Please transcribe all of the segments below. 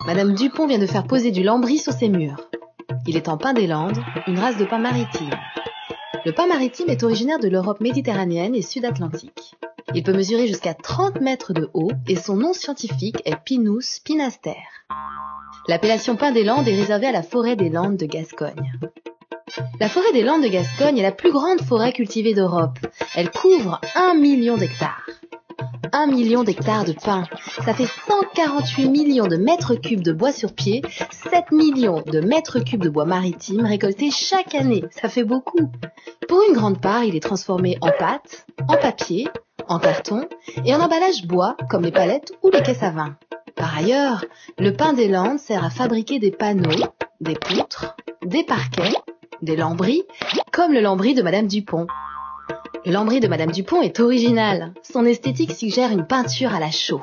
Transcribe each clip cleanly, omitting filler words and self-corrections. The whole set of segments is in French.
Madame Dupont vient de faire poser du lambris sur ses murs. Il est en pin des Landes, une race de pin maritime. Le pin maritime est originaire de l'Europe méditerranéenne et sud-atlantique. Il peut mesurer jusqu'à 30 mètres de haut et son nom scientifique est Pinus pinaster. L'appellation pin des Landes est réservée à la forêt des Landes de Gascogne. La forêt des Landes de Gascogne est la plus grande forêt cultivée d'Europe. Elle couvre 1 million d'hectares. 1 million d'hectares de pin, ça fait 148 millions de mètres cubes de bois sur pied, 7 millions de mètres cubes de bois maritime récoltés chaque année, ça fait beaucoup. Pour une grande part, il est transformé en pâte, en papier, en carton et en emballage bois comme les palettes ou les caisses à vin. Par ailleurs, le pin des Landes sert à fabriquer des panneaux, des poutres, des parquets, des lambris, comme le lambris de Madame Dupont. Le lambris de Madame Dupont est original. Son esthétique suggère une peinture à la chaux.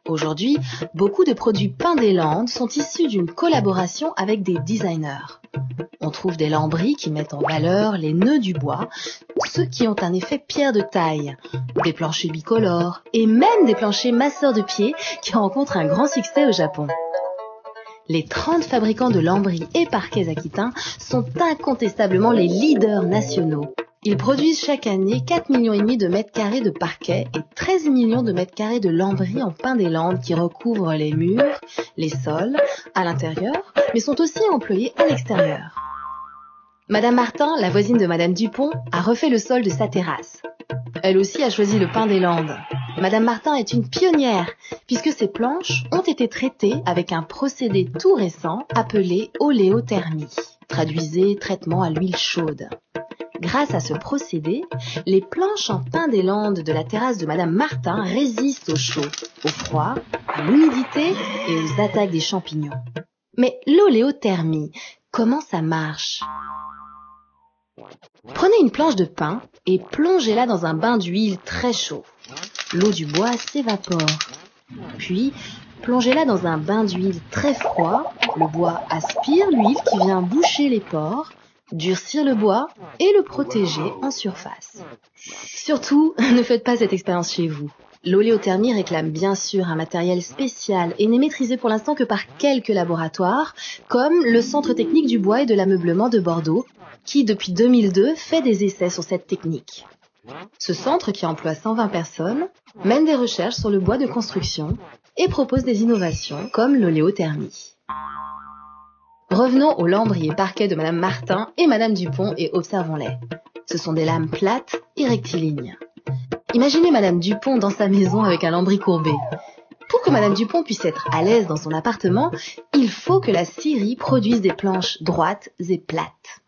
Aujourd'hui, beaucoup de produits peints des Landes sont issus d'une collaboration avec des designers. On trouve des lambris qui mettent en valeur les nœuds du bois, ceux qui ont un effet pierre de taille, des planchers bicolores et même des planchers masseurs de pieds qui rencontrent un grand succès au Japon. Les 30 fabricants de lambris et parquets aquitains sont incontestablement les leaders nationaux. Ils produisent chaque année 4,5 millions de mètres carrés de parquets et 13 millions de mètres carrés de lambris en pin des Landes qui recouvrent les murs, les sols, à l'intérieur, mais sont aussi employés à l'extérieur. Madame Martin, la voisine de Madame Dupont, a refait le sol de sa terrasse. Elle aussi a choisi le pin des Landes. Madame Martin est une pionnière, puisque ses planches ont été traitées avec un procédé tout récent appelé oléothermie. Traduisez traitement à l'huile chaude. Grâce à ce procédé, les planches en pin des Landes de la terrasse de Madame Martin résistent au chaud, au froid, à l'humidité et aux attaques des champignons. Mais l'oléothermie, comment ça marche ? Prenez une planche de pin et plongez-la dans un bain d'huile très chaud. L'eau du bois s'évapore. Puis, plongez-la dans un bain d'huile très froid. Le bois aspire l'huile qui vient boucher les pores, durcir le bois et le protéger en surface. Surtout, ne faites pas cette expérience chez vous. L'oléothermie réclame bien sûr un matériel spécial et n'est maîtrisé pour l'instant que par quelques laboratoires, comme le Centre technique du bois et de l'ameublement de Bordeaux, qui depuis 2002 fait des essais sur cette technique. Ce centre, qui emploie 120 personnes, mène des recherches sur le bois de construction et propose des innovations comme l'oléothermie. Revenons aux lambris et parquets de Madame Martin et Madame Dupont et observons-les. Ce sont des lames plates et rectilignes. Imaginez Madame Dupont dans sa maison avec un lambris courbé. Pour que Madame Dupont puisse être à l'aise dans son appartement, il faut que la scierie produise des planches droites et plates.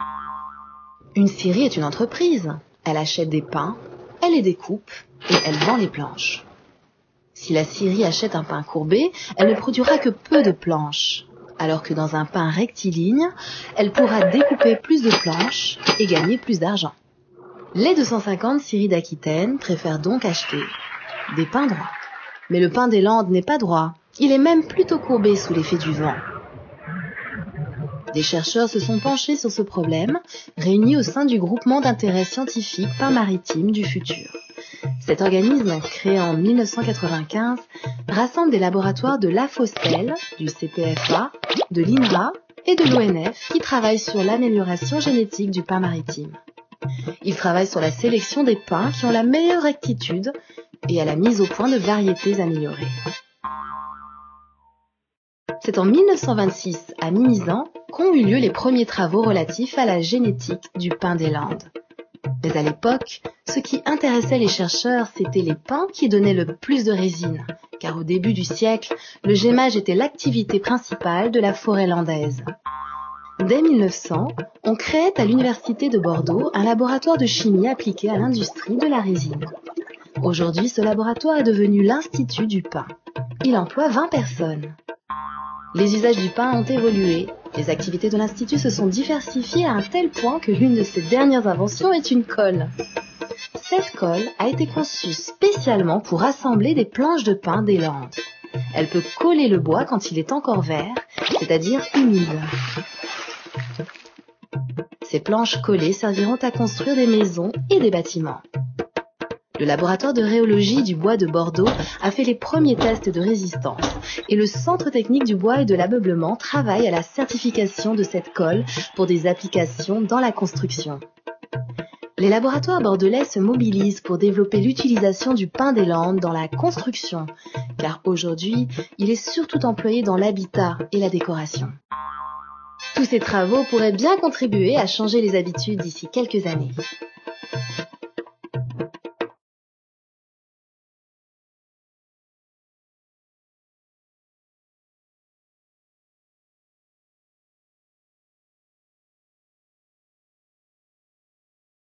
Une scierie est une entreprise. Elle achète des pins, elle les découpe et elle vend les planches. Si la scierie achète un pin courbé, elle ne produira que peu de planches, alors que dans un pin rectiligne, elle pourra découper plus de planches et gagner plus d'argent. Les 250 scieries d'Aquitaine préfèrent donc acheter des pins droits. Mais le pin des Landes n'est pas droit, il est même plutôt courbé sous l'effet du vent. Des chercheurs se sont penchés sur ce problème, réunis au sein du groupement d'intérêt scientifique Pin maritime du futur. Cet organisme, créé en 1995, rassemble des laboratoires de l'AFOSTEL, du CPFA, de l'INRA et de l'ONF qui travaillent sur l'amélioration génétique du pin maritime. Ils travaillent sur la sélection des pins qui ont la meilleure rectitude et à la mise au point de variétés améliorées. C'est en 1926, à Mimizan, qu'ont eu lieu les premiers travaux relatifs à la génétique du pin des Landes. Mais à l'époque, ce qui intéressait les chercheurs, c'était les pins qui donnaient le plus de résine, car au début du siècle, le gémage était l'activité principale de la forêt landaise. Dès 1900, on créait à l'université de Bordeaux un laboratoire de chimie appliqué à l'industrie de la résine. Aujourd'hui, ce laboratoire est devenu l'Institut du pin. Il emploie 20 personnes. Les usages du pin ont évolué. Les activités de l'Institut se sont diversifiées à un tel point que l'une de ses dernières inventions est une colle. Cette colle a été conçue spécialement pour assembler des planches de pin des Landes. Elle peut coller le bois quand il est encore vert, c'est-à-dire humide. Ces planches collées serviront à construire des maisons et des bâtiments. Le laboratoire de rhéologie du bois de Bordeaux a fait les premiers tests de résistance et le Centre technique du bois et de l'ameublement travaille à la certification de cette colle pour des applications dans la construction. Les laboratoires bordelais se mobilisent pour développer l'utilisation du pin des Landes dans la construction, car aujourd'hui, il est surtout employé dans l'habitat et la décoration. Tous ces travaux pourraient bien contribuer à changer les habitudes d'ici quelques années.